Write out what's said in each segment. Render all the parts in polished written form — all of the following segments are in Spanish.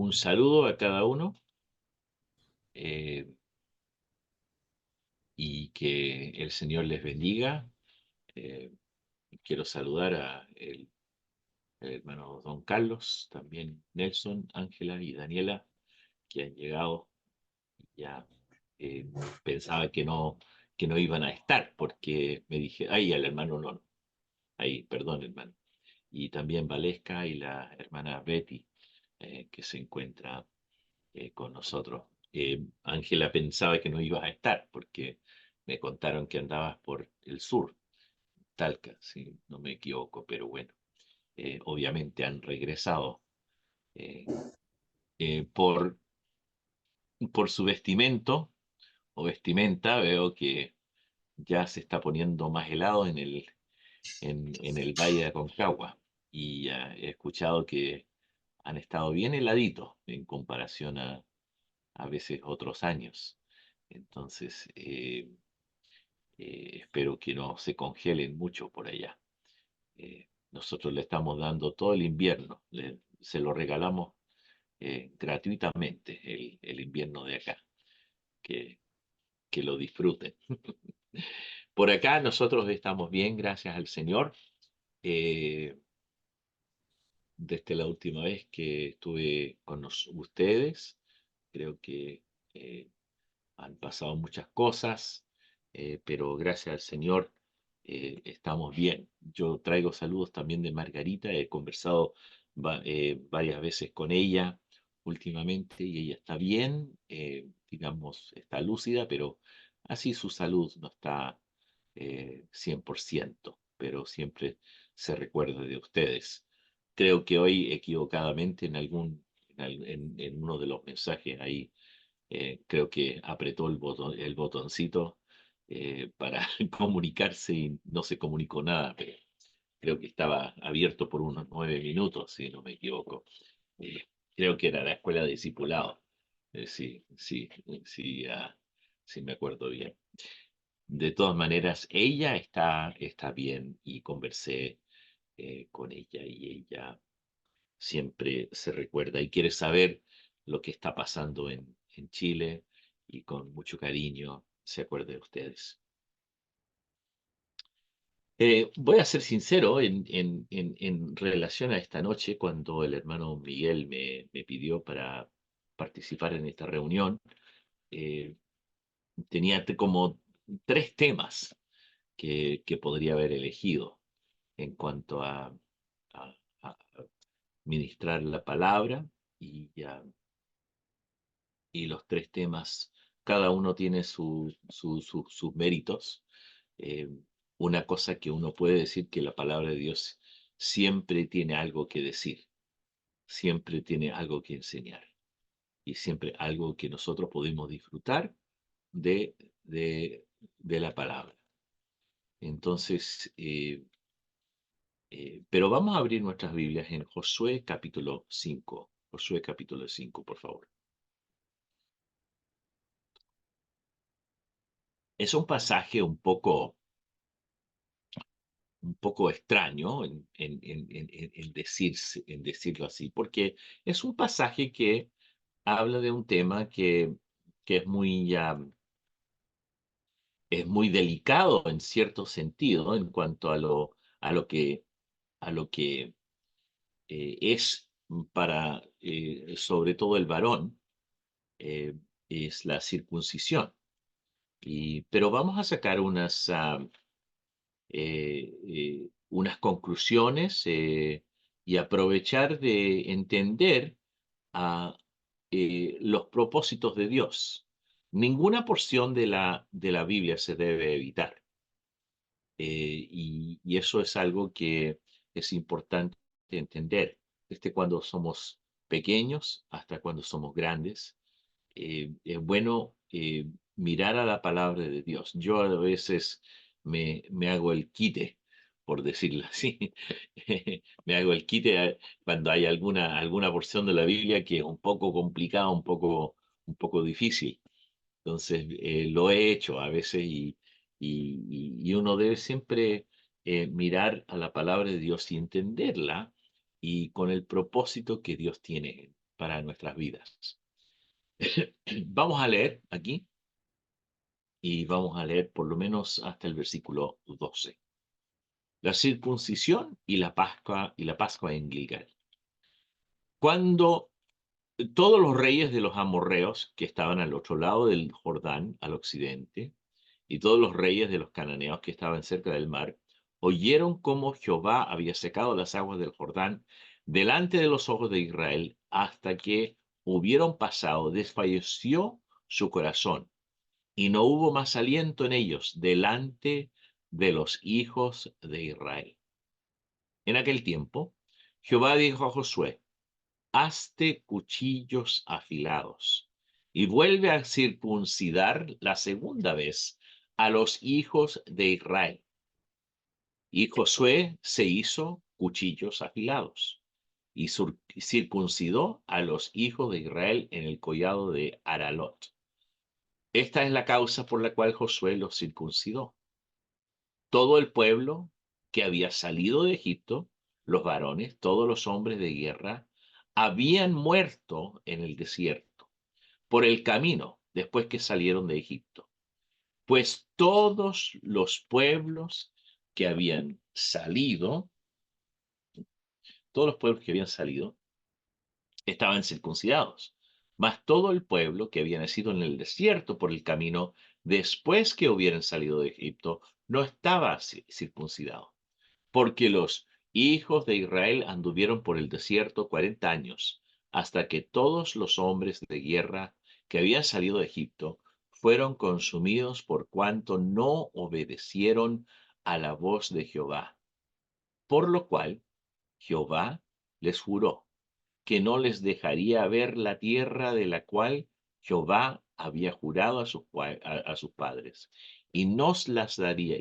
Un saludo a cada uno eh, y que el Señor les bendiga. Eh, Quiero saludar a el hermano Don Carlos, también Nelson, Ángela y Daniela, que han llegado. Ya eh, pensaba que no iban a estar porque me dije, ay, al hermano no, ay, perdón, hermano. Y también Valesca y la hermana Betty, que se encuentra con nosotros. Ángela pensaba que no ibas a estar porque me contaron que andabas por el sur, Talca, si no me equivoco, pero bueno, obviamente han regresado. eh, por, por su vestimento o vestimenta, veo que ya se está poniendo más helado en el Valle de Aconcagua y he escuchado que han estado bien heladitos en comparación a veces otros años. Entonces, espero que no se congelen mucho por allá. Nosotros le estamos dando todo el invierno, se lo regalamos gratuitamente el invierno de acá, que, que lo disfruten. Por acá nosotros estamos bien, gracias al Señor. Eh, Desde la última vez que estuve con ustedes, creo que eh, han pasado muchas cosas, pero gracias al Señor estamos bien. Yo traigo saludos también de Margarita, he conversado varias veces con ella últimamente y ella está bien, digamos, está lúcida, pero así su salud no está 100%, pero siempre se recuerda de ustedes. Creo que hoy equivocadamente en uno de los mensajes ahí creo que apretó el botoncito para comunicarse y no se comunicó nada, pero creo que estaba abierto por unos 9 minutos, si no me equivoco. Eh, Creo que era la escuela de discipulado. Sí, sí, sí, sí me acuerdo bien. De todas maneras, ella está bien y conversé con ella y ella siempre se recuerda y quiere saber lo que está pasando en Chile y con mucho cariño se acuerda de ustedes. Voy a ser sincero en relación a esta noche, cuando el hermano Miguel me pidió para participar en esta reunión, eh, tenía como tres temas que podría haber elegido en cuanto a ministrar la palabra y los tres temas, cada uno tiene sus méritos. Eh, una cosa que uno puede decir que la palabra de Dios siempre tiene algo que decir, siempre tiene algo que enseñar y siempre algo que nosotros podemos disfrutar de, de, de la palabra. Entonces, pero vamos a abrir nuestras Biblias en Josué capítulo 5. Josué capítulo 5, por favor. Es un pasaje un poco extraño en decirlo así, porque es un pasaje que habla de un tema que es muy delicado en cierto sentido en cuanto a lo que es para, sobre todo el varón, eh, es la circuncisión. Pero vamos a sacar unas conclusiones y aprovechar de entender a los propósitos de Dios. Ninguna porción de la Biblia se debe evitar. Y eso es algo que es importante entender, desde cuando somos pequeños hasta cuando somos grandes. Es bueno mirar a la palabra de Dios. Yo a veces me hago el quite, por decirlo así. Me hago el quite cuando hay alguna porción de la Biblia que es un poco complicada, un poco difícil. Entonces, lo he hecho a veces y uno debe siempre mirar a la palabra de Dios y entenderla y con el propósito que Dios tiene para nuestras vidas. Vamos a leer aquí y vamos a leer por lo menos hasta el versículo 12. La circuncisión y la Pascua en Gilgal. Cuando todos los reyes de los amorreos que estaban al otro lado del Jordán, al occidente, y todos los reyes de los cananeos que estaban cerca del mar, oyeron cómo Jehová había secado las aguas del Jordán delante de los ojos de Israel hasta que hubieron pasado, desfalleció su corazón y no hubo más aliento en ellos delante de los hijos de Israel. En aquel tiempo, Jehová dijo a Josué: hazte cuchillos afilados y vuelve a circuncidar la segunda vez a los hijos de Israel. Y Josué se hizo cuchillos afilados y circuncidó a los hijos de Israel en el collado de Aralot. Esta es la causa por la cual Josué los circuncidó. Todo el pueblo que había salido de Egipto, los varones, todos los hombres de guerra, habían muerto en el desierto, por el camino, después que salieron de Egipto. Pues todos los pueblos que habían salido, todos los pueblos que habían salido, estaban circuncidados. Mas todo el pueblo que había nacido en el desierto por el camino, después que hubieran salido de Egipto, no estaba circuncidado. Porque los hijos de Israel anduvieron por el desierto 40 años, hasta que todos los hombres de guerra que habían salido de Egipto fueron consumidos por cuanto no obedecieron a la voz de Jehová. Por lo cual Jehová les juró que no les dejaría ver la tierra de la cual Jehová había jurado a sus padres, y nos la daría,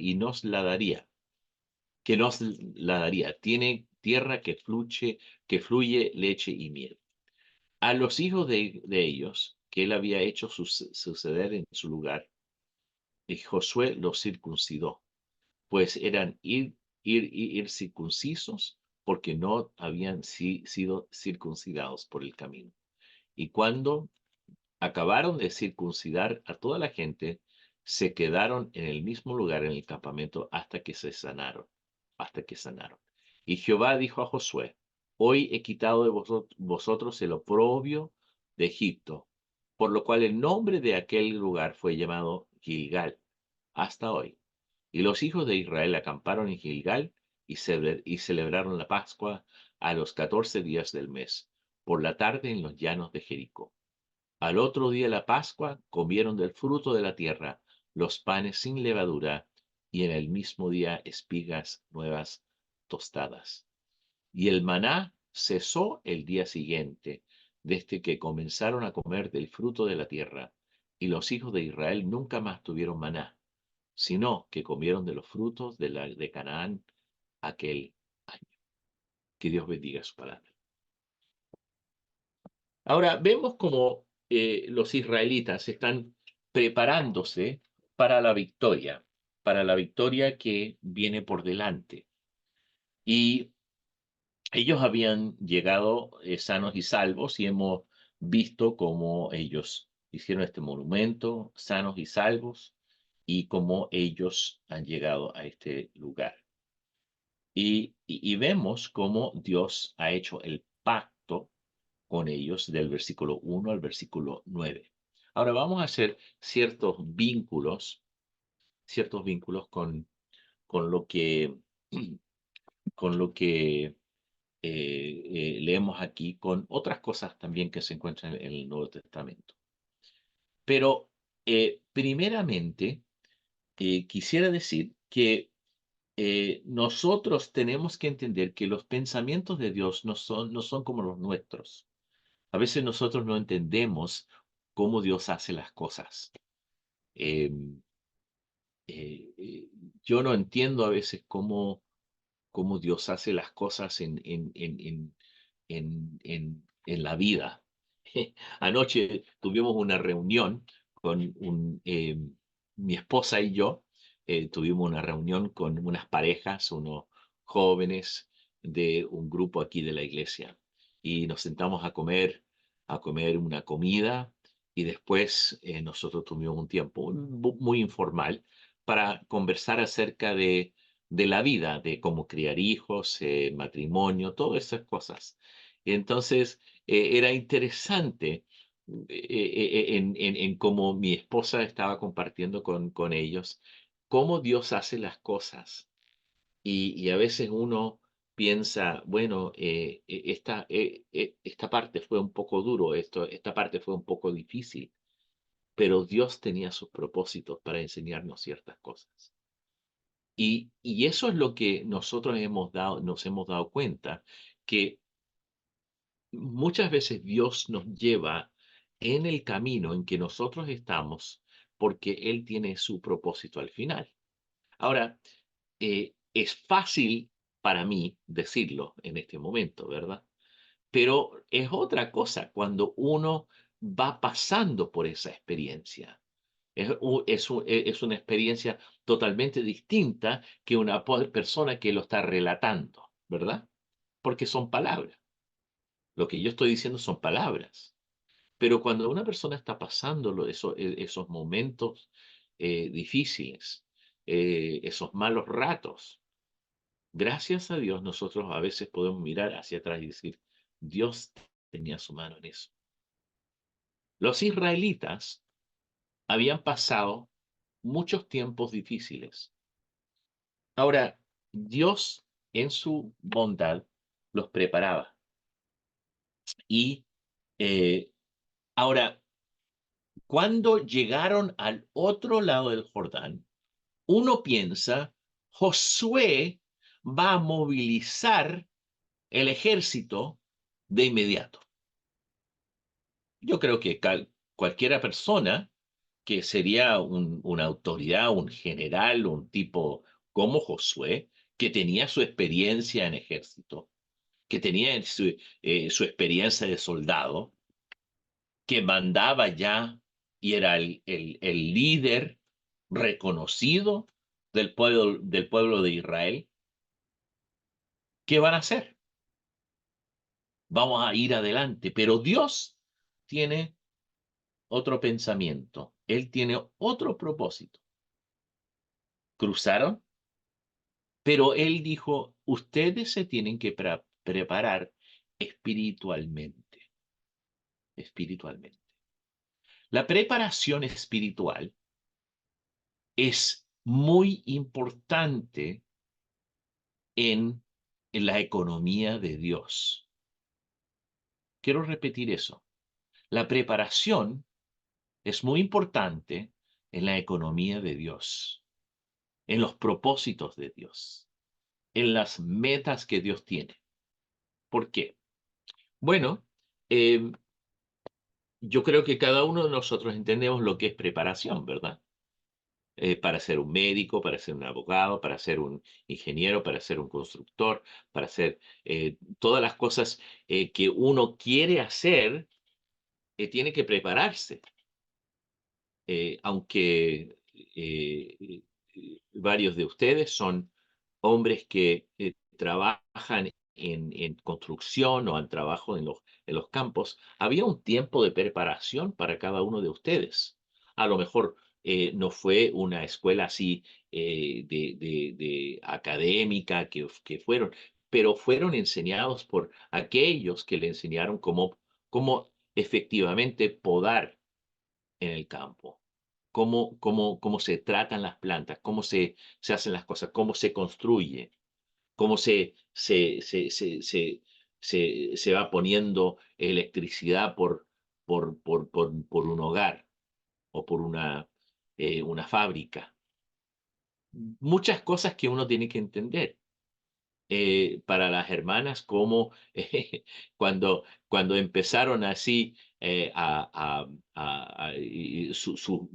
que nos la daría. Tiene tierra que fluye leche y miel. A los hijos de ellos, que él había hecho suceder en su lugar, y Josué los circuncidó, pues eran ir circuncisos, porque no habían sido circuncidados por el camino. Y cuando acabaron de circuncidar a toda la gente, se quedaron en el mismo lugar en el campamento hasta que sanaron. Y Jehová dijo a Josué: hoy he quitado de vosotros el oprobio de Egipto, por lo cual el nombre de aquel lugar fue llamado Gilgal hasta hoy. Y los hijos de Israel acamparon en Gilgal y celebraron la Pascua a los 14 días del mes, por la tarde en los llanos de Jericó. Al otro día de la Pascua comieron del fruto de la tierra los panes sin levadura, y en el mismo día espigas nuevas tostadas. Y el maná cesó el día siguiente, desde que comenzaron a comer del fruto de la tierra, y los hijos de Israel nunca más tuvieron maná, sino que comieron de los frutos de Canaán aquel año. Que Dios bendiga su palabra. Ahora vemos cómo los israelitas están preparándose para la victoria que viene por delante. Y ellos habían llegado sanos y salvos, y hemos visto cómo ellos hicieron este monumento, sanos y salvos, y cómo ellos han llegado a este lugar. Y vemos cómo Dios ha hecho el pacto con ellos del versículo 1 al versículo 9. Ahora vamos a hacer ciertos vínculos con lo que, con lo que leemos aquí, con otras cosas también que se encuentran en el Nuevo Testamento. Pero primeramente quisiera decir que nosotros tenemos que entender que los pensamientos de Dios no son como los nuestros. A veces nosotros no entendemos cómo Dios hace las cosas. Em, eh, eh, yo no entiendo a veces cómo Dios hace las cosas en la vida. Anoche tuvimos una reunión con mi esposa y yo, tuvimos una reunión con unas parejas, unos jóvenes de un grupo aquí de la iglesia, y nos sentamos a comer a comer una comida y después nosotros tuvimos un tiempo muy informal para conversar acerca de la vida, de cómo criar hijos, matrimonio, todas esas cosas. Entonces, era interesante en cómo mi esposa estaba compartiendo con ellos, cómo Dios hace las cosas. Y a veces uno piensa, bueno, esta parte fue un poco duro, esta parte fue un poco difícil, pero Dios tenía sus propósitos para enseñarnos ciertas cosas. Y eso es lo que nosotros nos hemos dado cuenta, que muchas veces Dios nos lleva en el camino en que nosotros estamos porque Él tiene su propósito al final. Ahora, es fácil para mí decirlo en este momento, ¿verdad? Pero es otra cosa cuando uno va pasando por esa experiencia. Es una experiencia totalmente distinta que una persona que lo está relatando, ¿verdad? Porque son palabras. Lo que yo estoy diciendo son palabras. Pero cuando una persona está pasando esos momentos difíciles, esos malos ratos, gracias a Dios nosotros a veces podemos mirar hacia atrás y decir, Dios tenía su mano en eso. Los israelitas habían pasado muchos tiempos difíciles. Ahora, Dios en su bondad los preparaba. Y eh, ahora, cuando llegaron al otro lado del Jordán, uno piensa, Josué va a movilizar el ejército de inmediato. Yo creo que cualquiera persona que sería una autoridad, un general, un tipo como Josué, que tenía su experiencia en ejército, que tenía su experiencia de soldado, que mandaba ya y era el líder reconocido del pueblo de Israel, ¿qué van a hacer? Vamos a ir adelante, pero Dios tiene otro pensamiento, Él tiene otro propósito. Cruzaron, pero Él dijo, ustedes se tienen que preparar espiritualmente, espiritualmente. La preparación espiritual es muy importante en la economía de Dios. Quiero repetir eso. La preparación es muy importante en la economía de Dios, en los propósitos de Dios, en las metas que Dios tiene. ¿Por qué? Bueno, em, yo creo que cada uno de nosotros entendemos lo que es preparación, ¿verdad? Para ser un médico, para ser un abogado, para ser un ingeniero, para ser un constructor, para hacer todas las cosas que uno quiere hacer, tiene que prepararse. Aunque varios de ustedes son hombres que trabajan en construcción o han trabajado en los campos, había un tiempo de preparación para cada uno de ustedes. A lo mejor no fue una escuela así de académica que fueron, pero fueron enseñados por aquellos que le enseñaron cómo efectivamente podar en el campo, cómo se tratan las plantas, se hacen las cosas, cómo se construye, cómo se va poniendo electricidad por un hogar o por una fábrica. Muchas cosas que uno tiene que entender. Para las hermanas, como cuando empezaron así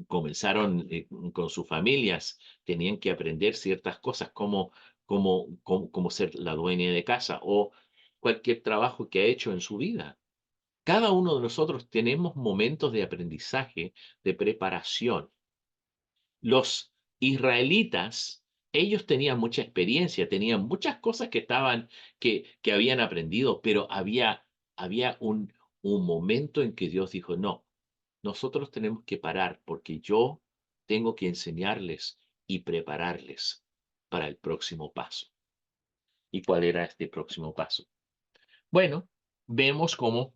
comenzaron con sus familias, tenían que aprender ciertas cosas como ser la dueña de casa o cualquier trabajo que ha hecho en su vida. Cada uno de nosotros tenemos momentos de aprendizaje, de preparación. Los israelitas, ellos tenían mucha experiencia, tenían muchas cosas que habían aprendido, pero había un momento en que Dios dijo, no, nosotros tenemos que parar porque yo tengo que enseñarles y prepararles para el próximo paso. ¿Y cuál era este próximo paso? Bueno, vemos cómo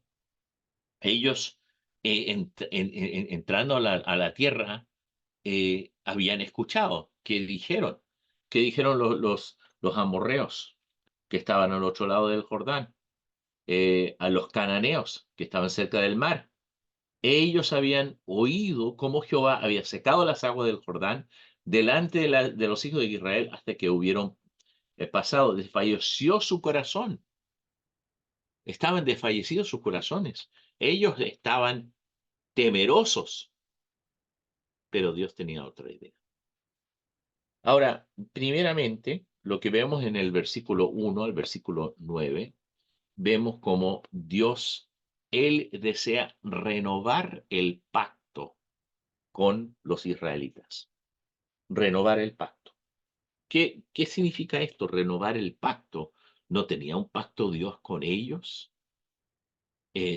ellos entrando a la tierra habían escuchado, que dijeron los amorreos que estaban al otro lado del Jordán, a los cananeos que estaban cerca del mar. Ellos habían oído cómo Jehová había secado las aguas del Jordán delante de los hijos de Israel hasta que hubieron pasado. Desfalleció su corazón. Estaban desfallecidos sus corazones. Ellos estaban temerosos, pero Dios tenía otra idea. Ahora, primeramente, lo que vemos en el versículo 1 al versículo 9, vemos cómo Dios, Él desea renovar el pacto con los israelitas. Renovar el pacto. ¿Qué significa esto? Renovar el pacto. ¿No tenía un pacto Dios con ellos?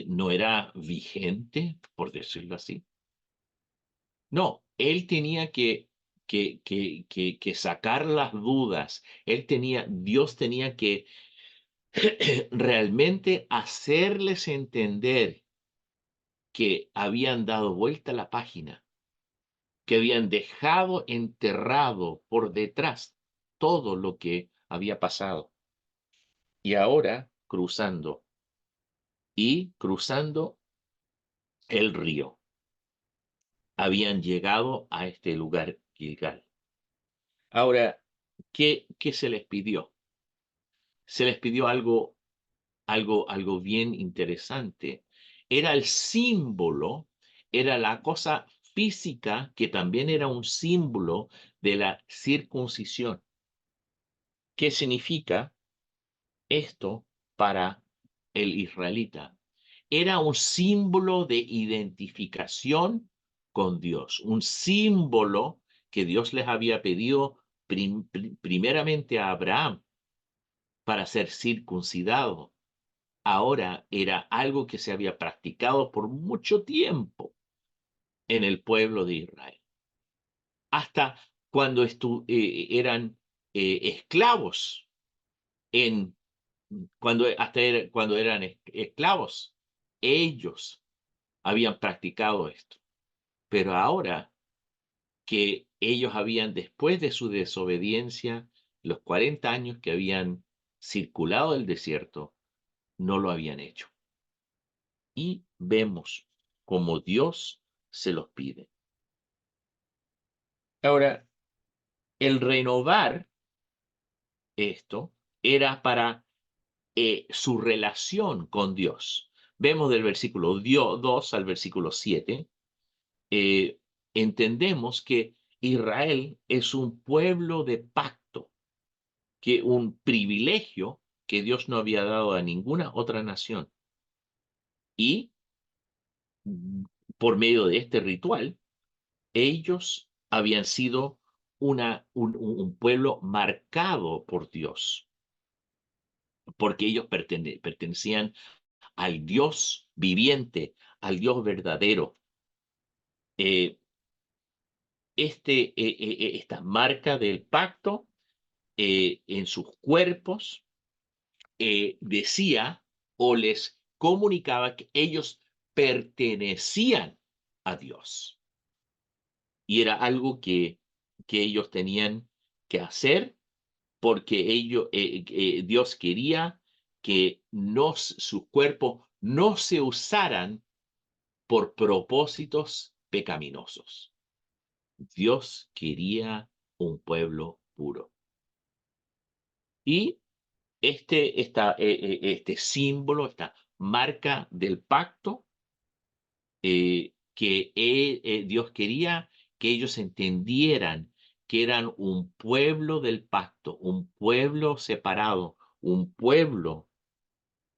¿No era vigente, por decirlo así? No, él tenía que sacar las dudas. Dios tenía que realmente hacerles entender que habían dado vuelta a la página, que habían dejado enterrado por detrás todo lo que había pasado. Y ahora cruzando el río, habían llegado a este lugar Gilgal. Ahora, ¿qué se les pidió? Se les pidió algo bien interesante. Era el símbolo, era la cosa física que también era un símbolo de la circuncisión. ¿Qué significa esto para el israelita? Era un símbolo de identificación con Dios, un símbolo que Dios les había pedido primeramente a Abraham para ser circuncidado. Ahora era algo que se había practicado por mucho tiempo en el pueblo de Israel, hasta cuando eran esclavos, en, cuando eran esclavos, ellos habían practicado esto. Pero ahora que ellos habían, después de su desobediencia, los 40 años que habían circulado el desierto, no lo habían hecho. Y vemos como Dios se los pide. Ahora, el renovar esto era para su relación con Dios. Vemos del versículo 2 al versículo 7, entendemos que Israel es un pueblo de pacto, que un privilegio que Dios no había dado a ninguna otra nación. Y por medio de este ritual, ellos habían sido un pueblo marcado por Dios, porque ellos pertenecían al Dios viviente, al Dios verdadero. Eh, esta marca del pacto en sus cuerpos decía o les comunicaba que ellos pertenecían a Dios. Y era algo que ellos tenían que hacer porque Dios quería que sus cuerpos no se usaran por propósitos pecaminosos. Dios quería un pueblo puro. Y este símbolo, esta marca del pacto, Dios quería que ellos entendieran que eran un pueblo del pacto, un pueblo separado, un pueblo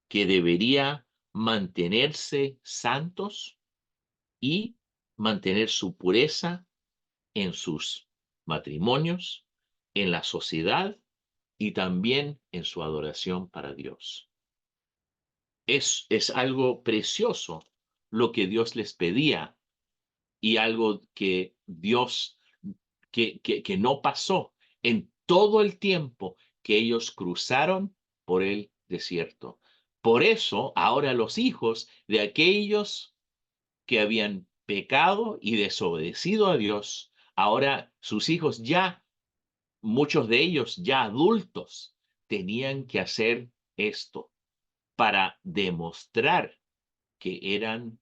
que debería mantenerse santos y mantener su pureza en sus matrimonios, en la sociedad y también en su adoración para Dios. Es algo precioso lo que Dios les pedía y algo que Dios, que no pasó en todo el tiempo que ellos cruzaron por el desierto. Por eso, ahora los hijos de aquellos que habían pecado y desobedecido a Dios, ahora sus hijos ya, muchos de ellos ya adultos, tenían que hacer esto para demostrar que eran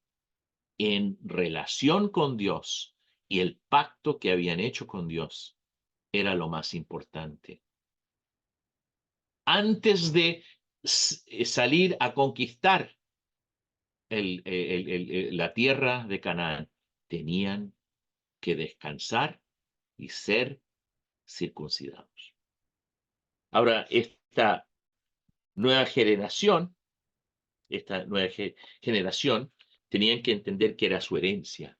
en relación con Dios y el pacto que habían hecho con Dios era lo más importante. Antes de salir a conquistar la tierra de Canaán, tenían que descansar y ser circuncidados. Ahora, nueva generación, esta nueva generación, tenían que entender que era su herencia,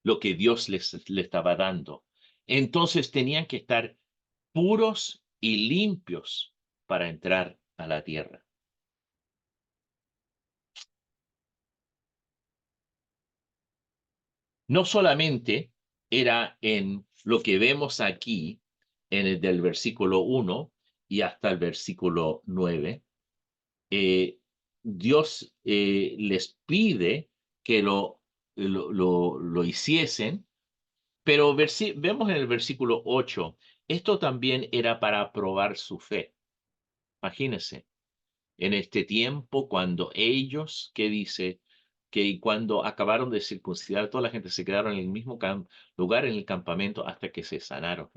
lo que Dios le estaba dando. Entonces tenían que estar puros y limpios para entrar a la tierra. No solamente era en lo que vemos aquí, en el del versículo 1 y hasta el versículo 9, eh, Dios les pide que lo hiciesen, pero vemos en el versículo 8, esto también era para probar su fe. Imagínense, en este tiempo cuando ellos, ¿qué dice? Que cuando acabaron de circuncidar, toda la gente se quedaron en el mismo lugar en el campamento hasta que se sanaron.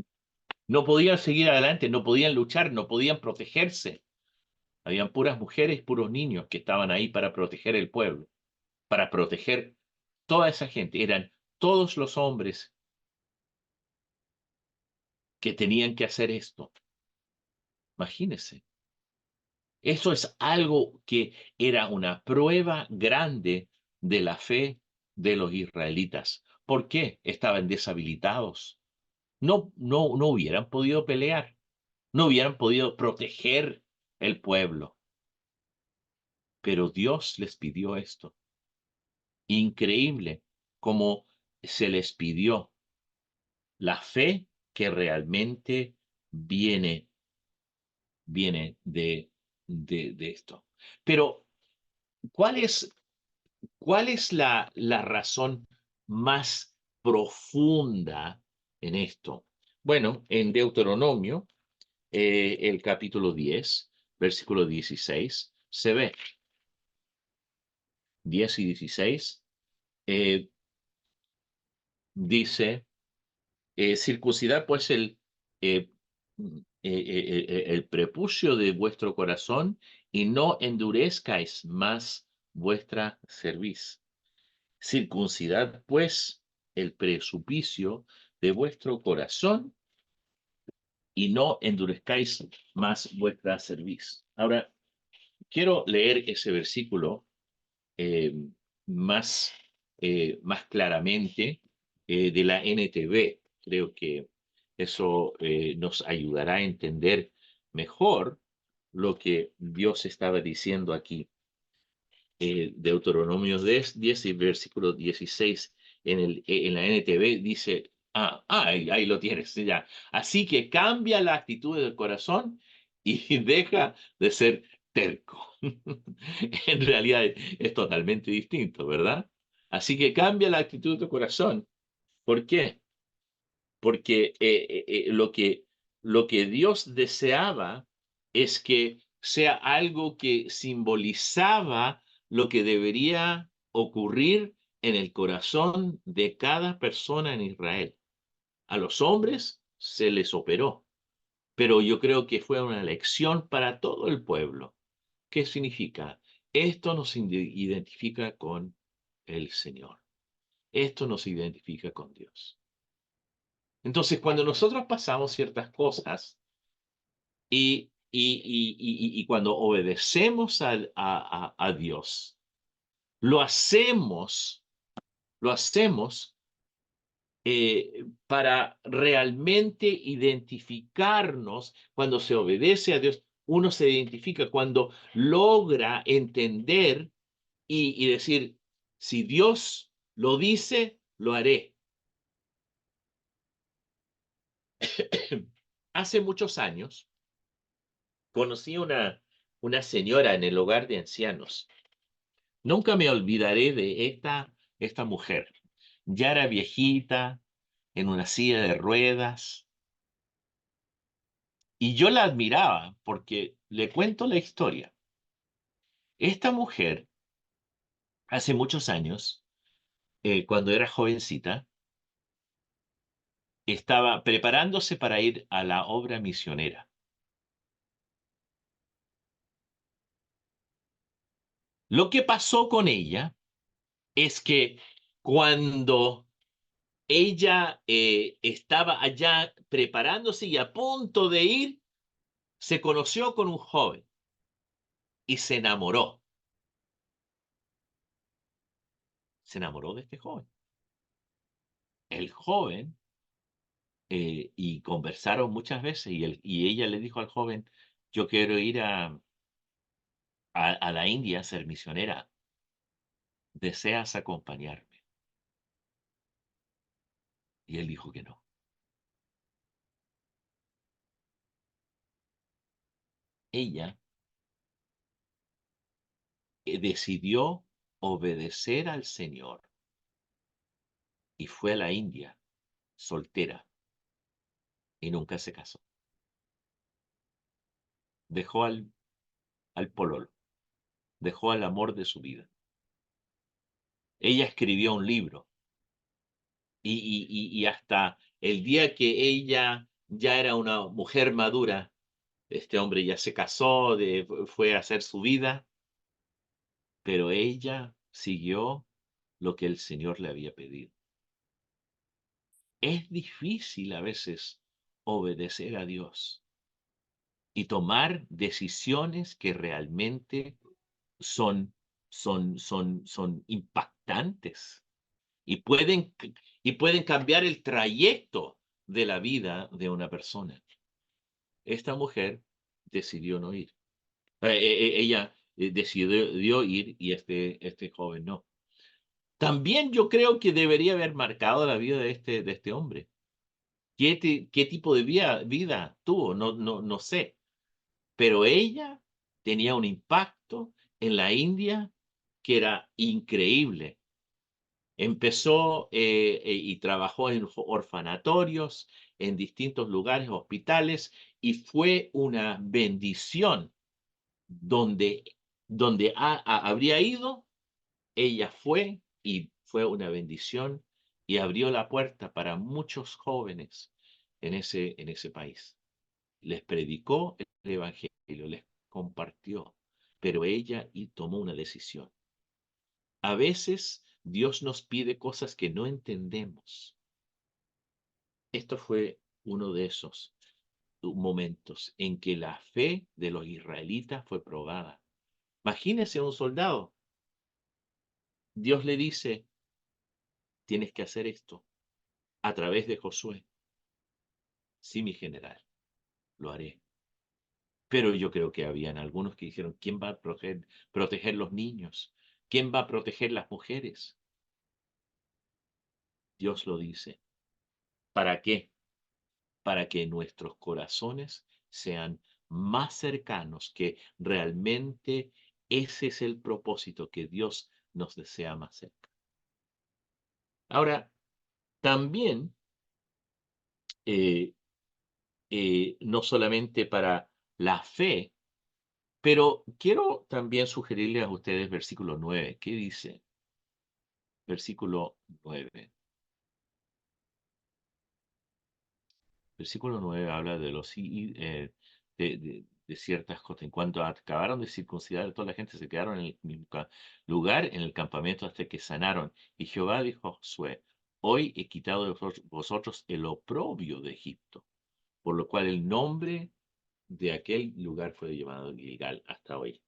No podían seguir adelante, no podían luchar, no podían protegerse. Habían puras mujeres, puros niños que estaban ahí para proteger el pueblo, para proteger toda esa gente. Eran todos los hombres que tenían que hacer esto. Imagínense. Eso es algo que era una prueba grande de la fe de los israelitas. ¿Por qué? Estaban deshabilitados. No hubieran podido pelear, no hubieran podido proteger el pueblo. Pero Dios les pidió esto. Increíble cómo se les pidió la fe que realmente viene, viene de esto. Pero, ¿cuál es ¿cuál es la razón más profunda en esto? Bueno, en Deuteronomio, el capítulo 10, versículo 16, se ve 10 y 16, eh, dice, circuncidar pues eh, el prepucio de vuestro corazón y no endurezcáis más vuestra cerviz. Circuncidad, pues, el presupicio de vuestro corazón y no endurezcáis más vuestra cerviz. Ahora, quiero leer ese versículo eh, más, más claramente de la NTV. Creo que eso nos ayudará a entender mejor lo que Dios estaba diciendo aquí. Deuteronomio 10 y versículo 16 en la NTV dice, ahí lo tienes, ya. Así que cambia la actitud del corazón y deja de ser terco. En realidad es totalmente distinto, ¿verdad? Así que cambia la actitud de tu corazón. ¿Por qué? Porque lo que Dios deseaba es que sea algo que simbolizaba lo que debería ocurrir en el corazón de cada persona en Israel. A los hombres se les operó, pero yo creo que fue una lección para todo el pueblo. ¿Qué significa? Esto nos identifica con el Señor. Esto nos identifica con Dios. Entonces, cuando nosotros pasamos ciertas cosas y cuando obedecemos a Dios, lo hacemos, lo hacemos para realmente identificarnos cuando se obedece a Dios. uno se identifica cuando logra entender y decir, si Dios lo dice, lo haré. Hace muchos años conocí una señora en el hogar de ancianos. Nunca me olvidaré de esta mujer. Ya era viejita, en una silla de ruedas, y yo la admiraba porque le cuento la historia. Esta mujer, hace muchos años, cuando era jovencita, estaba preparándose para ir a la obra misionera. Lo que pasó con ella es que cuando ella estaba allá preparándose y a punto de ir, se conoció con un joven y se enamoró. Se enamoró de este joven. El joven, y conversaron muchas veces, y ella le dijo al joven, yo quiero ir a la India a ser misionera. ¿Deseas acompañarme? Y él dijo que no. Ella decidió obedecer al Señor y fue a la India soltera y nunca se casó. Dejó al pololo, dejó al amor de su vida. Ella escribió un libro y hasta el día que ella ya era una mujer madura, este hombre ya se casó, fue a hacer su vida, pero ella siguió lo que el Señor le había pedido. Es difícil a veces obedecer a Dios y tomar decisiones que realmente son, son impactantes y pueden cambiar el trayecto de la vida de una persona. Esta mujer decidió no ir. Ella decidió ir y este joven no. También yo creo que debería haber marcado la vida de este hombre. ¿Qué tipo de vida tuvo? No sé. Pero ella tenía un impacto en la India que era increíble. Empezó y trabajó en orfanatorios, en distintos lugares, hospitales, y fue una bendición donde, habría ido, ella fue y fue una bendición y abrió la puerta para muchos jóvenes en ese país. Les predicó el evangelio, les compartió, pero ella tomó una decisión. A veces Dios nos pide cosas que no entendemos. Esto fue uno de esos momentos en que la fe de los israelitas fue probada. Imagínese un soldado. Dios le dice, tienes que hacer esto a través de Josué. Sí, mi general, lo haré. Pero yo creo que habían algunos que dijeron, ¿quién va a proteger los niños? ¿Quién va a proteger las mujeres? Dios lo dice. ¿Para qué? Para que nuestros corazones sean más cercanos, que realmente ese es el propósito, que Dios nos desea más cerca. Ahora, también, eh, no solamente para la fe, pero quiero también sugerirles a ustedes versículo 9. ¿Qué dice? Versículo 9. Versículo 9 habla de de ciertas cosas. En cuanto acabaron de circuncidar a toda la gente, se quedaron en el mismo lugar, en el campamento, hasta que sanaron. Y Jehová dijo a Josué, hoy he quitado de vosotros el oprobio de Egipto, por lo cual el nombre de aquel lugar fue llamado Gilgal hasta hoy.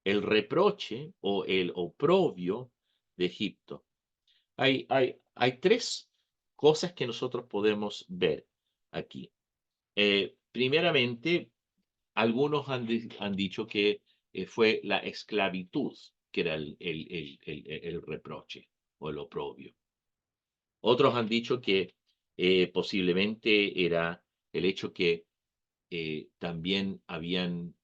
El reproche o el oprobio de Egipto. Hay tres cosas que nosotros podemos ver aquí. Primeramente, algunos han dicho que fue la esclavitud que era el reproche o el oprobio. Otros han dicho que posiblemente era el hecho que también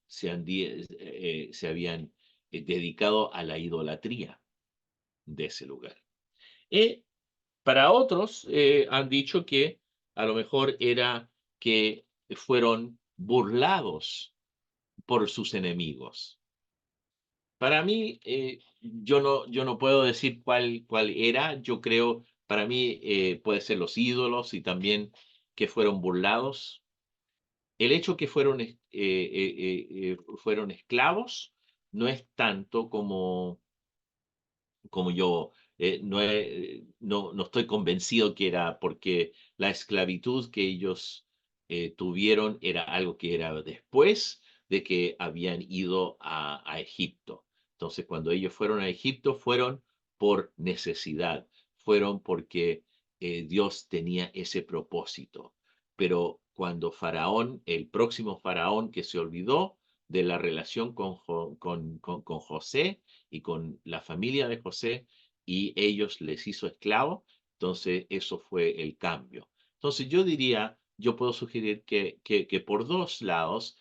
se habían dedicado a la idolatría de ese lugar. Y para otros han dicho que a lo mejor era que fueron burlados por sus enemigos. Para mí, yo no puedo decir cuál era. Yo creo, para mí, puede ser los ídolos y también que fueron burlados. El hecho que fueron esclavos no es tanto como yo no estoy convencido que era porque la esclavitud que ellos tuvieron era algo que era después de que habían ido a Egipto. Entonces, cuando ellos fueron a Egipto, fueron por necesidad, fueron porque Dios tenía ese propósito. Pero cuando Faraón, el próximo Faraón que se olvidó de la relación con José, y con la familia de José y ellos les hizo esclavos, entonces eso fue el cambio. Entonces yo diría, yo puedo sugerir que por dos lados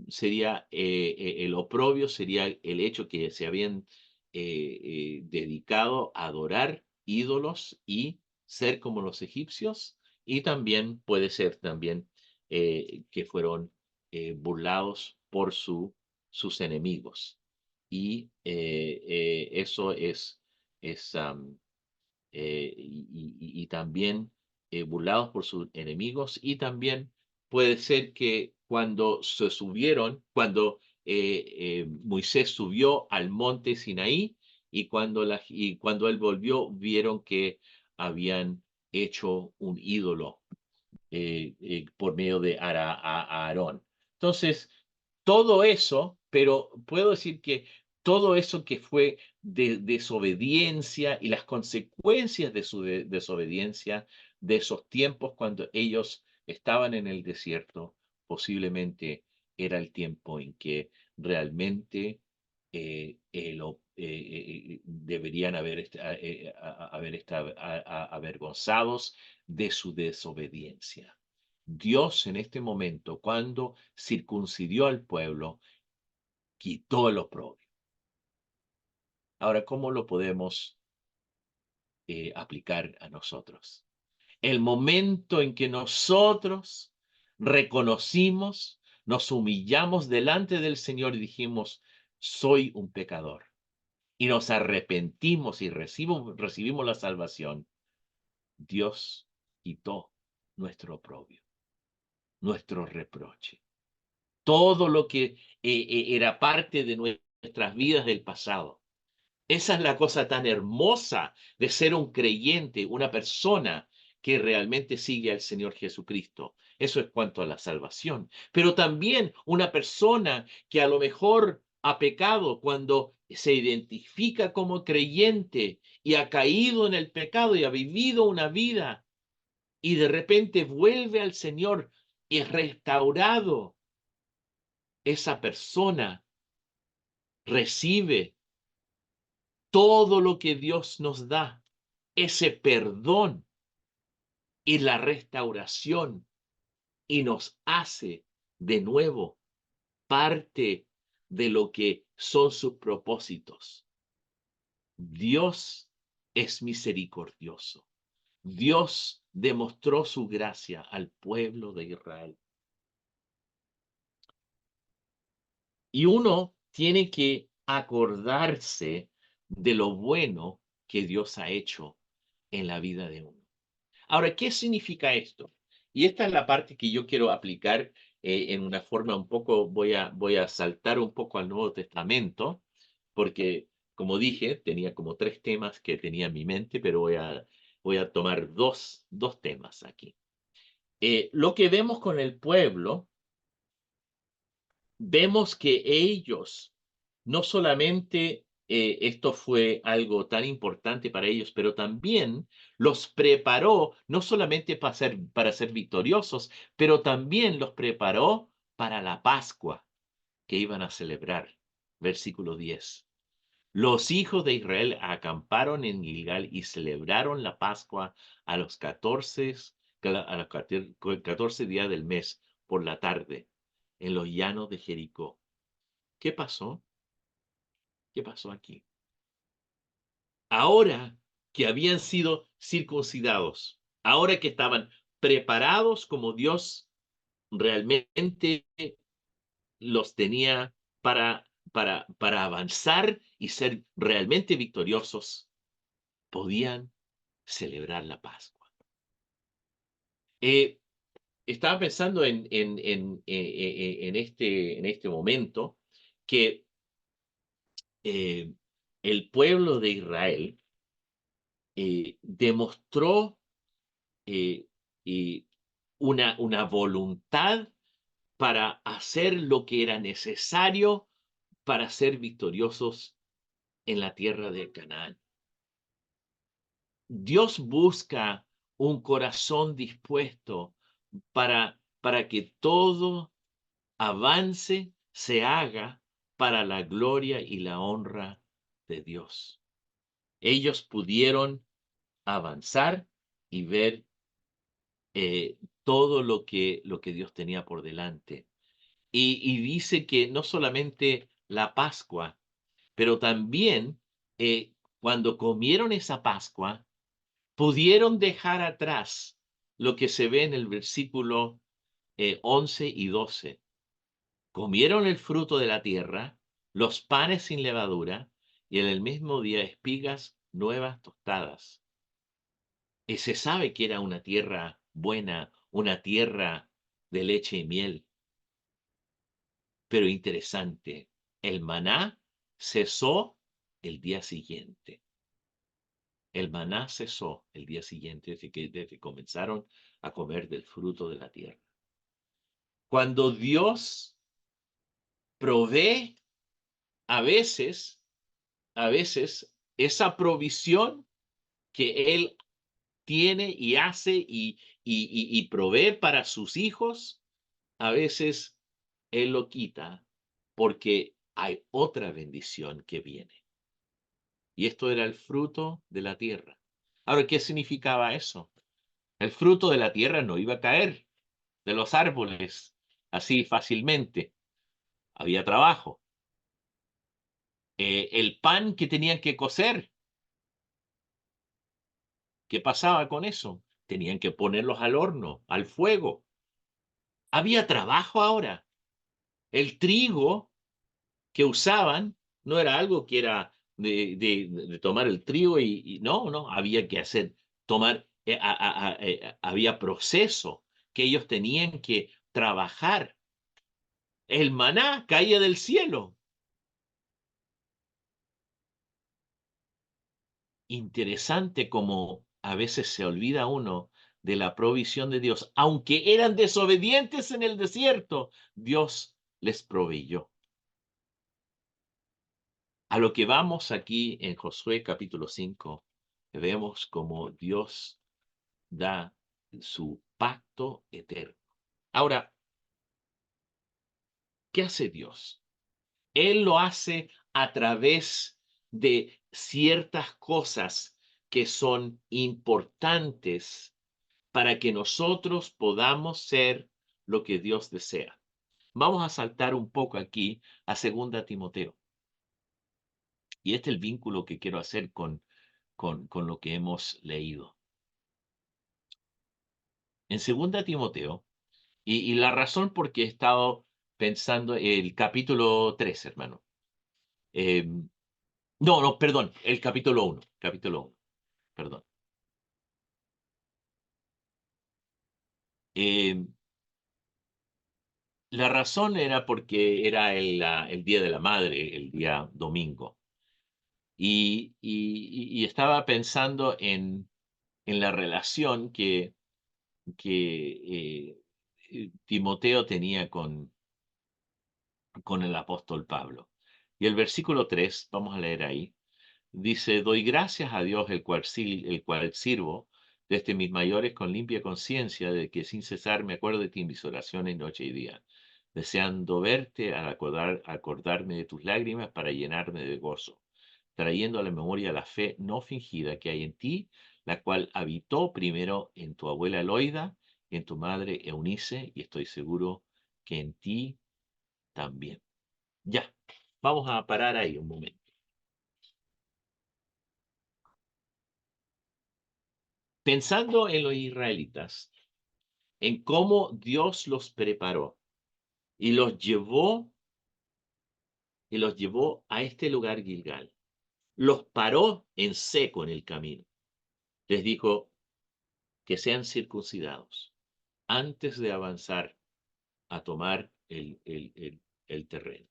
sería el oprobio, sería el hecho que se habían dedicado a adorar ídolos y ser como los egipcios, y también puede ser también que fueron burlados por sus enemigos y eso es y también burlados por sus enemigos y también puede ser que cuando Moisés subió al monte Sinaí y cuando él volvió, vieron que habían hecho un ídolo por medio de Aarón. Entonces, todo eso, pero puedo decir que todo eso que fue de desobediencia y las consecuencias de su desobediencia de esos tiempos cuando ellos estaban en el desierto, posiblemente era el tiempo en que realmente deberían haber estado avergonzados de su desobediencia. Dios en este momento, cuando circuncidió al pueblo, quitó el oprobio. Ahora, ¿cómo lo podemos aplicar a nosotros? El momento en que nosotros reconocimos, nos humillamos delante del Señor y dijimos, soy un pecador, y nos arrepentimos y recibimos la salvación, Dios quitó nuestro oprobio, nuestro reproche. Todo lo que era parte de nuestras vidas del pasado. Esa es la cosa tan hermosa de ser un creyente, una persona que realmente sigue al Señor Jesucristo. Eso es cuanto a la salvación. Pero también una persona que a lo mejor ha pecado cuando se identifica como creyente y ha caído en el pecado y ha vivido una vida y de repente vuelve al Señor y es restaurado. Esa persona recibe todo lo que Dios nos da, ese perdón y la restauración, y nos hace de nuevo parte de lo que son sus propósitos. Dios es misericordioso. Dios demostró su gracia al pueblo de Israel. Y uno tiene que acordarse de lo bueno que Dios ha hecho en la vida de uno. Ahora, ¿qué significa esto? Y esta es la parte que yo quiero aplicar en una forma un poco, voy a saltar un poco al Nuevo Testamento, porque, como dije, tenía como tres temas que tenía en mi mente, pero voy a tomar dos temas aquí. Lo que vemos con el pueblo, vemos que ellos no solamente esto fue algo tan importante para ellos, pero también los preparó no solamente para ser victoriosos, pero también los preparó para la Pascua. que iban a celebrar. Versículo 10. Los hijos de Israel acamparon en Gilgal y celebraron la Pascua a los 14 días del mes por la tarde en los llanos de Jericó. ¿Qué pasó? ¿Qué pasó aquí? Ahora que habían sido circuncidados, ahora que estaban preparados como Dios realmente los tenía para avanzar y ser realmente victoriosos, podían celebrar la Pascua. Eh, Estaba pensando en este momento que eh, el pueblo de Israel demostró eh, eh, una voluntad para hacer lo que era necesario para ser victoriosos en la tierra de Canaán. Dios busca un corazón dispuesto para que todo avance, se haga para la gloria y la honra de Dios. Ellos pudieron avanzar y ver todo lo que Dios tenía por delante. Y dice que no solamente la Pascua, pero también cuando comieron esa Pascua, pudieron dejar atrás lo que se ve en el versículo 11 y 12. Comieron el fruto de la tierra, los panes sin levadura, y en el mismo día espigas nuevas tostadas. Y se sabe que era una tierra buena, una tierra de leche y miel. Pero interesante, el maná cesó el día siguiente. El maná cesó el día siguiente desde que comenzaron a comer del fruto de la tierra. Cuando Dios provee, a veces, a veces, esa provisión que Él tiene y hace y provee para sus hijos, a veces Él lo quita porque hay otra bendición que viene. Y esto era el fruto de la tierra. Ahora, ¿qué significaba eso? El fruto de la tierra no iba a caer de los árboles así fácilmente. Había trabajo. El pan que tenían que cocer, ¿qué pasaba con eso? Tenían que ponerlos al horno, al fuego. Había trabajo ahora. El trigo que usaban no era algo que era de tomar el trigo no, no, había que tomar, había proceso que ellos tenían que trabajar. El maná caía del cielo. Interesante como a veces se olvida uno de la provisión de Dios. Aunque eran desobedientes en el desierto, Dios les proveyó. A lo que vamos aquí en Josué capítulo 5, vemos como Dios da su pacto eterno. Ahora, ¿qué hace Dios? Él lo hace a través de ciertas cosas que son importantes para que nosotros podamos ser lo que Dios desea. Vamos a saltar un poco aquí a 2 Timoteo. Y este es el vínculo que quiero hacer con lo que hemos leído. En 2 Timoteo, y la razón por qué he estado pensando el capítulo 3, hermano. Eh, no, no, perdón, el capítulo 1, perdón. Eh, la razón era porque era el Día de la Madre, el día domingo. Y estaba pensando en la relación que Timoteo tenía con el apóstol Pablo. Y el versículo 3, vamos a leer ahí, dice: doy gracias a Dios, el cual sirvo desde mis mayores con limpia conciencia, de que sin cesar me acuerdo de ti en mis oraciones noche y día, deseando verte al acordarme de tus lágrimas para llenarme de gozo, trayendo a la memoria la fe no fingida que hay en ti, la cual habitó primero en tu abuela Loida y en tu madre Eunice, y estoy seguro que en ti también. Ya, vamos a parar ahí un momento. Pensando en los israelitas, en cómo Dios los preparó y los llevó a este lugar Gilgal. Los paró en seco en el camino. Les dijo que sean circuncidados antes de avanzar a tomar el terreno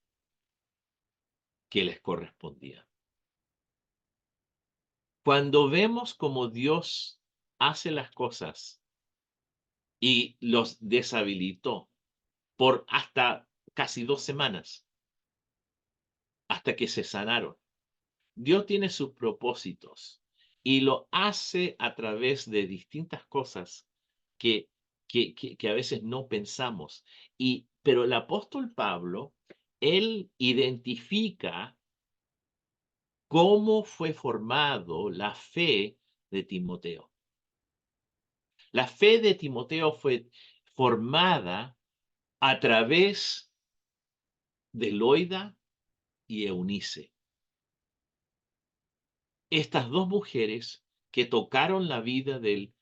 que les correspondía. Cuando vemos cómo Dios hace las cosas y los deshabilitó por hasta casi 2 semanas, hasta que se sanaron, Dios tiene sus propósitos y lo hace a través de distintas cosas que, que a veces no pensamos. Pero el apóstol Pablo, él identifica cómo fue formado la fe de Timoteo. La fe de Timoteo fue formada a través de Loida y Eunice. Estas dos mujeres que tocaron la vida de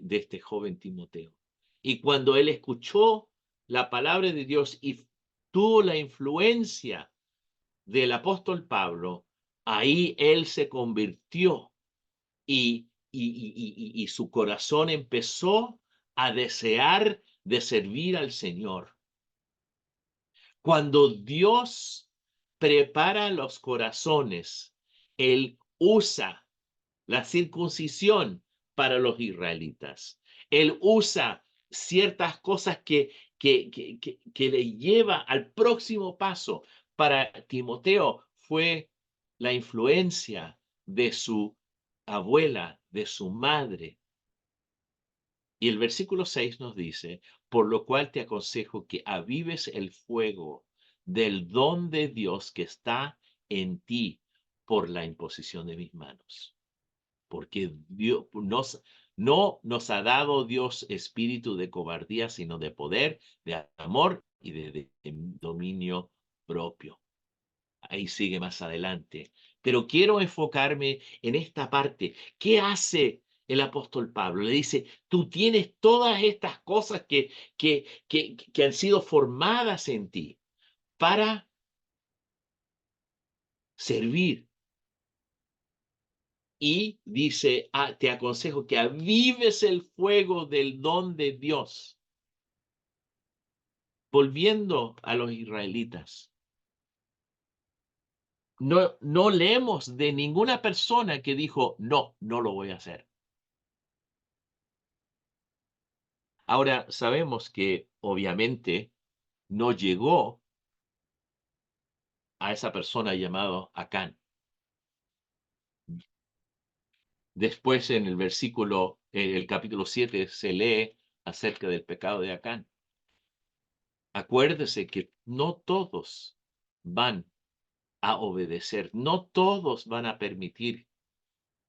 este joven Timoteo. Y cuando él escuchó la palabra de Dios y tuvo la influencia del apóstol Pablo, ahí él se convirtió y su corazón empezó a desear de servir al Señor. Cuando Dios prepara los corazones, Él usa la circuncisión para los israelitas. Él usa ciertas cosas que le lleva al próximo paso. Para Timoteo fue la influencia de su abuela, de su madre. Y el versículo 6 nos dice, por lo cual te aconsejo que avives el fuego del don de Dios que está en ti por la imposición de mis manos. Porque Dios no nos ha dado Dios espíritu de cobardía, sino de poder, de amor y de dominio propio. Ahí sigue más adelante. Pero quiero enfocarme en esta parte. ¿Qué hace el apóstol Pablo? Le dice, tú tienes todas estas cosas que han sido formadas en ti para servir. Y dice, te aconsejo que avives el fuego del don de Dios. Volviendo a los israelitas, no leemos de ninguna persona que dijo, no, no lo voy a hacer. Ahora sabemos que obviamente no llegó a esa persona llamado Acán. Después en el versículo, el capítulo 7 se lee acerca del pecado de Acán. Acuérdese que no todos van a obedecer, no todos van a permitir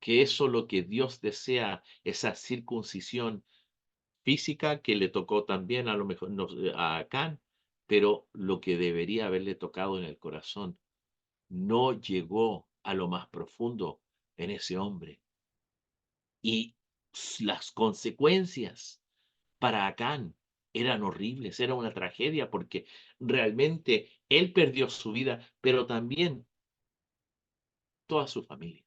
que eso lo que Dios desea, esa circuncisión física que le tocó también a lo mejor a Acán, pero lo que debería haberle tocado en el corazón no llegó a lo más profundo en ese hombre. Y las consecuencias para Acán eran horribles, era una tragedia porque realmente él perdió su vida, pero también toda su familia,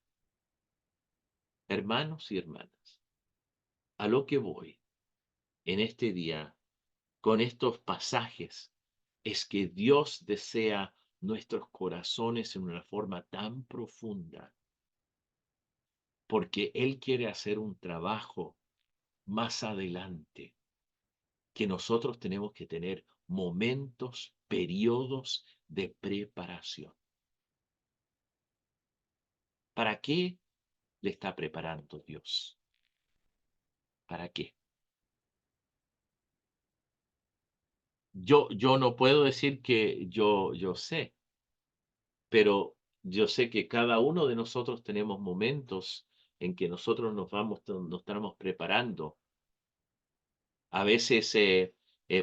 hermanos y hermanas. A lo que voy en este día con estos pasajes es que Dios desea nuestros corazones en una forma tan profunda, porque Él quiere hacer un trabajo más adelante, que nosotros tenemos que tener momentos, periodos de preparación. ¿Para qué le está preparando Dios? ¿Para qué? Yo no puedo decir que yo sé, pero yo sé que cada uno de nosotros tenemos momentos en que nosotros nos estamos preparando. A veces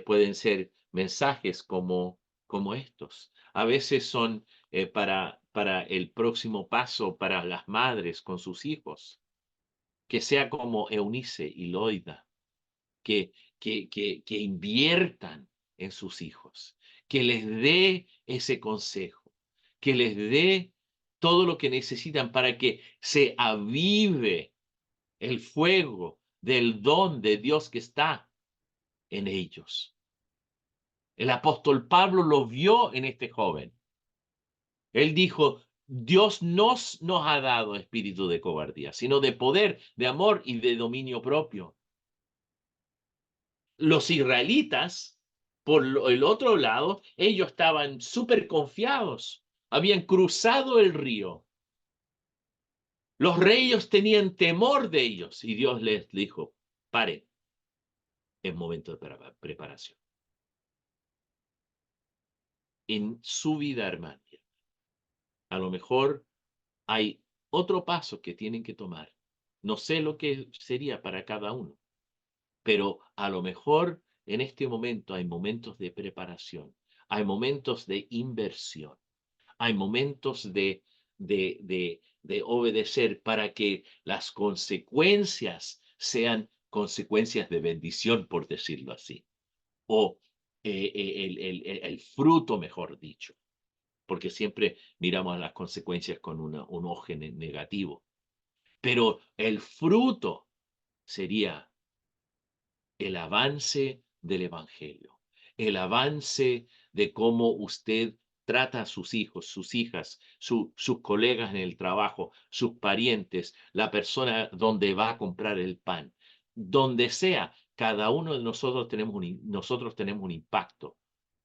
pueden ser mensajes como estos. A veces son para el próximo paso para las madres con sus hijos. Que sea como Eunice y Loida, que, que inviertan en sus hijos, que les dé ese consejo, que les dé todo lo que necesitan para que se avive el fuego del don de Dios que está en ellos. El apóstol Pablo lo vio en este joven. Él dijo, Dios nos ha dado espíritu de cobardía, sino de poder, de amor y de dominio propio. Los israelitas, el otro lado, ellos estaban súper confiados. Habían cruzado el río. Los reyes tenían temor de ellos y Dios les dijo, paren, es momento de preparación. En su vida, hermano, a lo mejor hay otro paso que tienen que tomar. No sé lo que sería para cada uno, pero a lo mejor en este momento hay momentos de preparación, hay momentos de inversión, hay momentos de obedecer para que las consecuencias sean consecuencias de bendición, por decirlo así, o el fruto, mejor dicho, porque siempre miramos las consecuencias con un ojo negativo, pero el fruto sería el avance del Evangelio, el avance de cómo usted trata a sus hijos, sus hijas, sus colegas en el trabajo, sus parientes, la persona donde va a comprar el pan. Donde sea, cada uno de nosotros tenemos un impacto.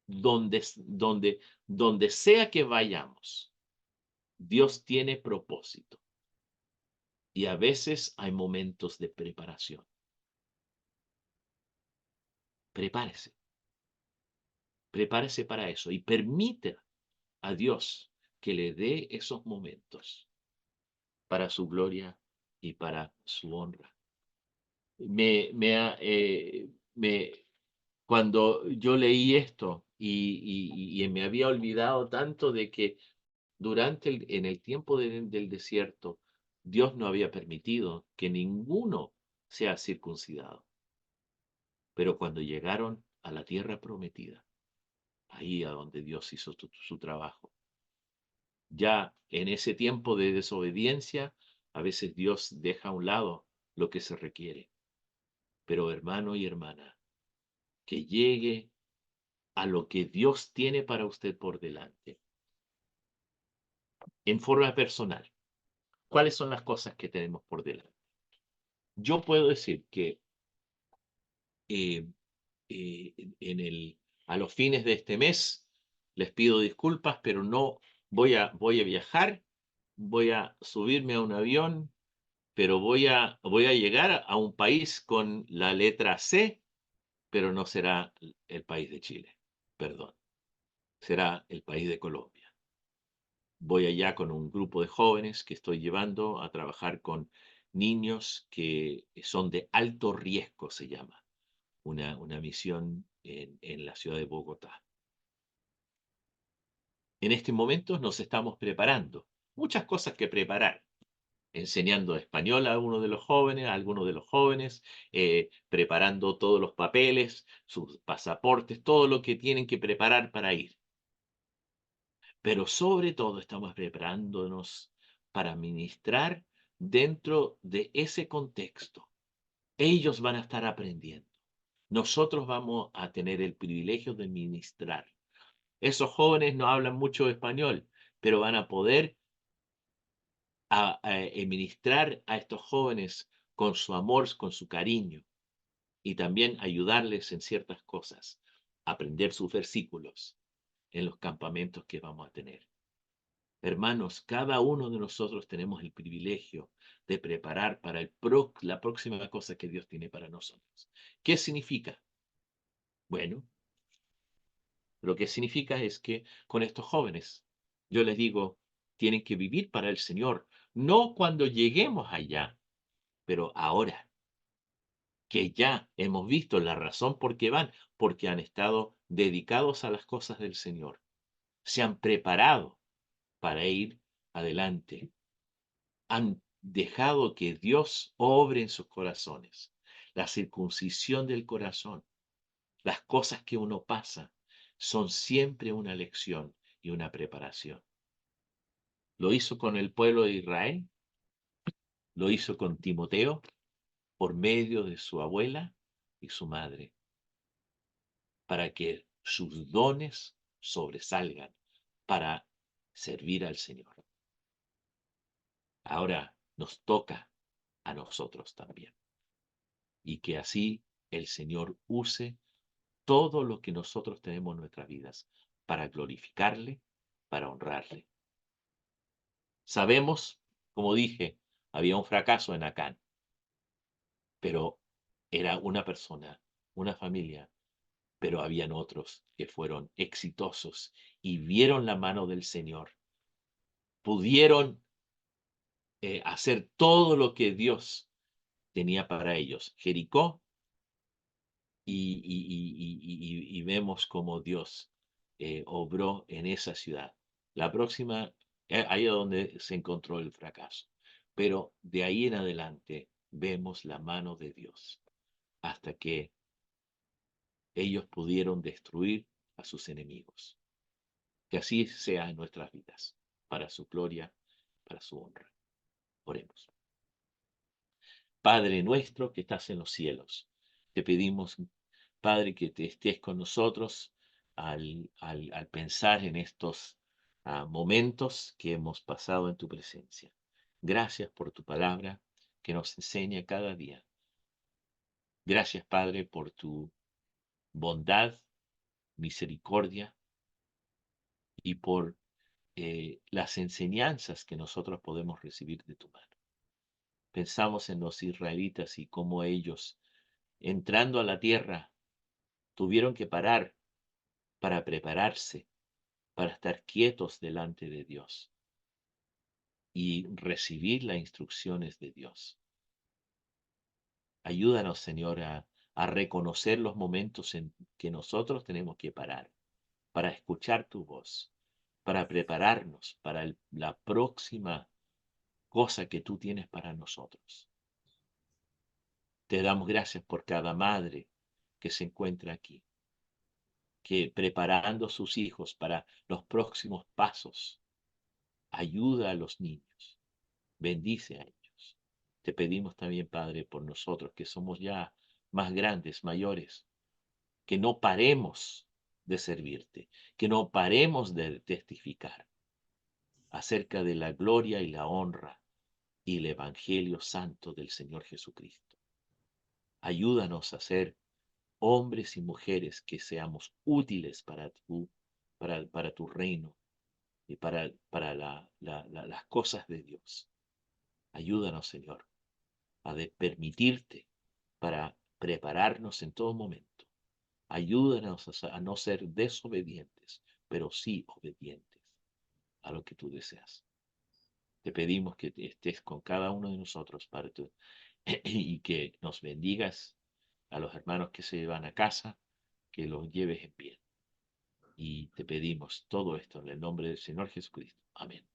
Donde sea que vayamos, Dios tiene propósito. Y a veces hay momentos de preparación. Prepárese. Prepárese para eso y permita a Dios que le dé esos momentos para su gloria y para su honra. Me, me, ha- me, Cuando yo leí esto y me había olvidado tanto de que en el tiempo del desierto, Dios no había permitido que ninguno sea circuncidado. Pero cuando llegaron a la tierra prometida, ahí a donde Dios hizo su trabajo, ya en ese tiempo de desobediencia, a veces Dios deja a un lado lo que se requiere. Pero hermano y hermana, que llegue a lo que Dios tiene para usted por delante, en forma personal. ¿Cuáles son las cosas que tenemos por delante? Yo puedo decir que eh, a los fines de este mes, les pido disculpas, pero no voy a viajar, voy a subirme a un avión, pero voy a llegar a un país con la letra C, pero no será el país de Chile, perdón, será el país de Colombia. Voy allá con un grupo de jóvenes que estoy llevando a trabajar con niños que son de alto riesgo, se llama, una misión en la ciudad de Bogotá. En este momento nos estamos preparando, muchas cosas que preparar, enseñando español a uno de los jóvenes, a algunos de los jóvenes, preparando todos los papeles, sus pasaportes, todo lo que tienen que preparar para ir. Pero sobre todo estamos preparándonos para ministrar dentro de ese contexto. Ellos van a estar aprendiendo. Nosotros vamos a tener el privilegio de ministrar. Esos jóvenes no hablan mucho español, pero van a poder ministrar a estos jóvenes con su amor, con su cariño y también ayudarles en ciertas cosas, aprender sus versículos en los campamentos que vamos a tener. Hermanos, cada uno de nosotros tenemos el privilegio de preparar para la próxima cosa que Dios tiene para nosotros. ¿Qué significa? Bueno, Lo que significa es que con estos jóvenes, yo les digo, tienen que vivir para el Señor, no cuando lleguemos allá, pero ahora, que ya hemos visto la razón por qué van, porque han estado dedicados a las cosas del Señor, se han preparado para ir adelante, han dejado que Dios obre en sus corazones, la circuncisión del corazón, las cosas que uno pasa, son siempre una lección y una preparación. Lo hizo con el pueblo de Israel, lo hizo con Timoteo por medio de su abuela y su madre, para que sus dones sobresalgan para servir al Señor. Ahora nos toca a nosotros también. Y que así el Señor use todo lo que nosotros tenemos en nuestras vidas para glorificarle, para honrarle. Sabemos, como dije, había un fracaso en Acán, pero era una persona, una familia, pero habían otros que fueron exitosos y vieron la mano del Señor, pudieron hacer todo lo que Dios tenía para ellos. Jericó y vemos cómo Dios obró en esa ciudad. La próxima, ahí es donde se encontró el fracaso. Pero de ahí en adelante vemos la mano de Dios hasta que ellos pudieron destruir a sus enemigos. Que así sea en nuestras vidas, para su gloria, para su honra. Oremos. Padre nuestro que estás en los cielos, te pedimos, Padre, que te estés con nosotros al pensar en estos momentos que hemos pasado en tu presencia. Gracias por tu palabra que nos enseña cada día. Gracias, Padre, por tu bondad, misericordia y por las enseñanzas que nosotros podemos recibir de tu mano. Pensamos en los israelitas y cómo ellos, entrando a la tierra, tuvieron que parar para prepararse, para estar quietos delante de Dios y recibir las instrucciones de Dios. Ayúdanos, Señor, a reconocer los momentos en que nosotros tenemos que parar para escuchar tu voz, para prepararnos para la próxima cosa que tú tienes para nosotros. Te damos gracias por cada madre que se encuentra aquí, que preparando a sus hijos para los próximos pasos, ayuda a los niños, bendice a ellos. Te pedimos también, Padre, por nosotros que somos ya más grandes, mayores, que no paremos de servirte, que no paremos de testificar acerca de la gloria y la honra y el Evangelio Santo del Señor Jesucristo. Ayúdanos a ser hombres y mujeres que seamos útiles para tu reino y para las cosas de Dios. Ayúdanos, Señor, permitirte para prepararnos en todo momento. Ayúdanos a no ser desobedientes, pero sí obedientes a lo que tú deseas. Te pedimos que estés con cada uno de nosotros, Padre, y que nos bendigas a los hermanos que se van a casa, que los lleves en bien. Y te pedimos todo esto en el nombre del Señor Jesucristo. Amén.